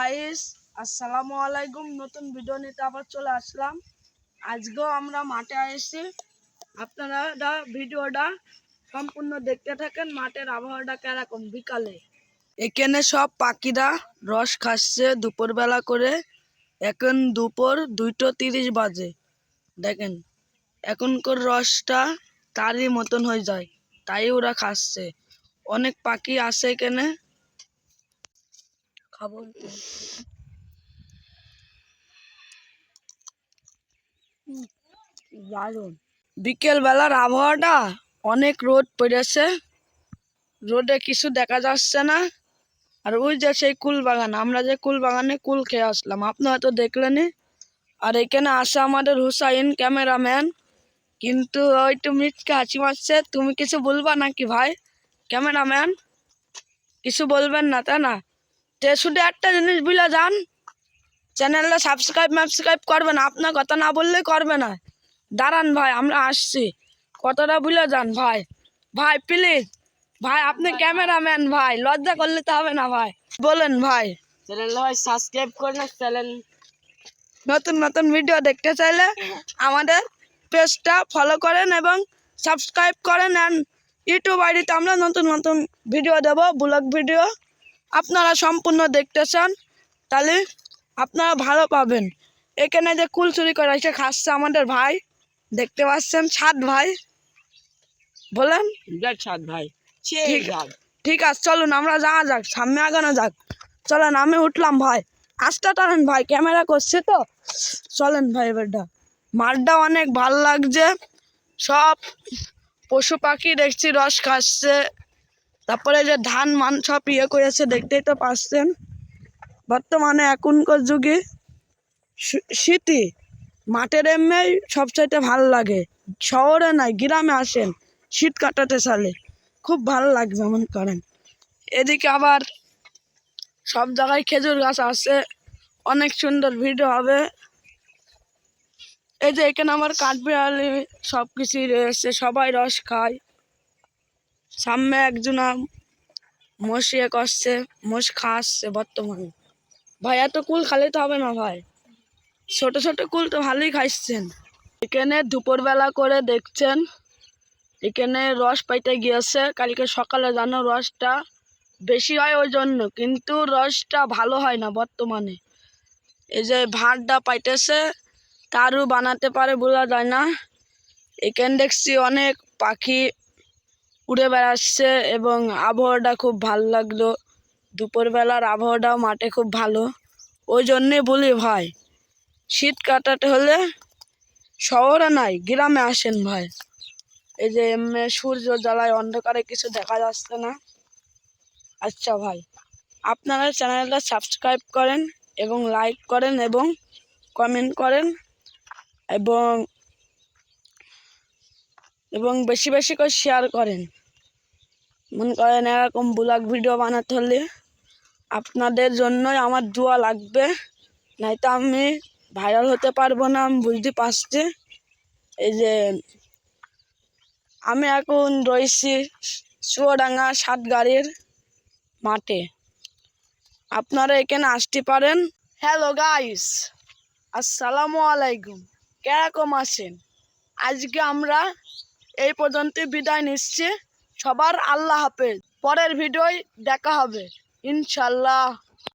Guys, আসসালামু আলাইকুম। নতুন ভিডিও নিতে আবার চলে আসলাম। আজকেও আমরা মাঠে এসেছি। আপনারা ভিডিওটা সম্পূর্ণ দেখতে থাকেন। মাঠের আবহাওয়াটা কিরকম বিকালে। এখানে সব পাখিরা রস খাচ্ছে দুপুরবেলা করে। এখন দুপুর 2:30 বাজে। দেখেন এখনকার রসটা তারই মতন হয়ে যায়, তাই ওরা খাচ্ছে। অনেক পাখি আছে এখানে। খাবো দারুন। বিকেল বেলার আবহাওয়াটা অনেক রোদ পড়েছে, রোদে কিছু দেখা যাচ্ছে না। আর ওই যে সেই কুল বাগান, আমরা যে কুল বাগানে কুল খেয়ে আসলাম, আপনি হয়তো দেখলেনি। আর এখানে আসে আমাদের হুসাইন ক্যামেরাম্যান, কিন্তু ওইটু মিটকে হাসি মারছে। তুমি কিছু বলবা নাকি ভাই ক্যামেরাম্যান? কিছু বলবেন না তাই না? তে শুধু একটা জিনিস বুঝলে যান, চ্যানেলটা সাবস্ক্রাইব করবেন। আপনার কথা না বললেই করবে না। দাঁড়ান ভাই, আমরা আসছি, কতটা ভুলে যান ভাই। ভাই প্লিজ ভাই, আপনি ক্যামেরাম্যান ভাই, লজ্জা করলে তো হবে না ভাই। বলেন ভাই। চ্যানেলটা ভাই সাবস্ক্রাইব করেন, চ্যানেল নতুন নতুন ভিডিও দেখতে চাইলে আমাদের পেজটা ফলো করেন এবং সাবস্ক্রাইব করেন। অ্যান্ড ইউটিউব আইডিতে আমরা নতুন নতুন ভিডিও দেব, ব্লগ ভিডিও। আপনারা সম্পূর্ণ দেখতে চান তাহলে আপনারা ভালো পাবেন। এখানে যে কুল চুরি করে এসে খাচ্ছে আমাদের ভাই, দেখতে পাচ্ছেন, ছাদ ভাই। বলেন। ছাদ ভাই। ঠিক আছে, চলুন আমরা যাওয়া যাক, সামনে আগানো যাক। চলেন, আমি উঠলাম ভাই। আস্তে টানেন ভাই, ক্যামেরা করছে তো। চলেন ভাই, এবারটা মাঠটা অনেক ভাল লাগছে। সব পশু পাখি দেখছি রস খাচ্ছে। তারপরে যে ধান মান সব করেছে, দেখতেই তো পাচ্ছেন। বর্তমানে এখনকার যুগে শীতই মাঠের এমনি সবচাইতে ভালো লাগে। শহরে নাই, গ্রামে আসেন শীত কাটাতে চালে খুব ভালো লাগবে মনে করেন। এদিকে আবার সব জায়গায় খেজুর গাছ আছে, অনেক সুন্দর ভিডিও হবে। এই যে এখানে আমার কাঠবিড়ালি সব কিছুই রয়েছে, সবাই রস খায়। সামনে একজন মোষ করছে, মোষ খাচ্ছে বর্তমানে। ভাই এত কুল খালি তো হবে না ভাই, ছোট ছোট কুল তো ভালোই খাইছেন। এখানে দুপুরবেলা করে দেখছেন, এখানে রস পাইতে গিয়েছে। কালকে সকালে জানো রসটা বেশি হয় ওই জন্য, কিন্তু রসটা ভালো হয় না বর্তমানে। এই যে ভাতটা পাইতেছে, তারও বানাতে পারে বোঝা যায় না। এখানে দেখছি অনেক পাখি উড়ে বেড়াচ্ছে এবং আবহাওয়াটা খুব ভালো লাগলো। দুপুরবেলার আবহাওয়াটাও মাঠে খুব ভালো। ওই জন্যে বলি ভাই, শীত কাটাতে হলে শহরে নাই, গ্রামে আসেন ভাই। এই যে এমনি সূর্য জ্বালায়, অন্ধকারে কিছু দেখা যাচ্ছে না। আচ্ছা ভাই, আপনারা চ্যানেলটা সাবস্ক্রাইব করেন এবং লাইক করেন এবং কমেন্ট করেন এবং এবং বেশি বেশি করে শেয়ার করেন। মনে করেন এরকম ব্লগ ভিডিও বানাতে হলে আপনাদের জন্যই আমার দোয়া লাগবে, নয়তো আমি ভাইরাল হতে পারবো না। আমি বুঝতে পারছি। এই যে আমি এখন রয়েছি চুয়াডাঙ্গা সাতগাড়ির মাঠে, আপনারা এখানে আসতে পারেন। হ্যালো গাইস, আসসালামু আলাইকুম। কিরকম আছেন? আজকে আমরা এই পর্যন্ত বিদায় নিচ্ছি। সবার আল্লাহ হাফেজ। পরের ভিডিওয় দেখা হবে ইনশাল্লাহ।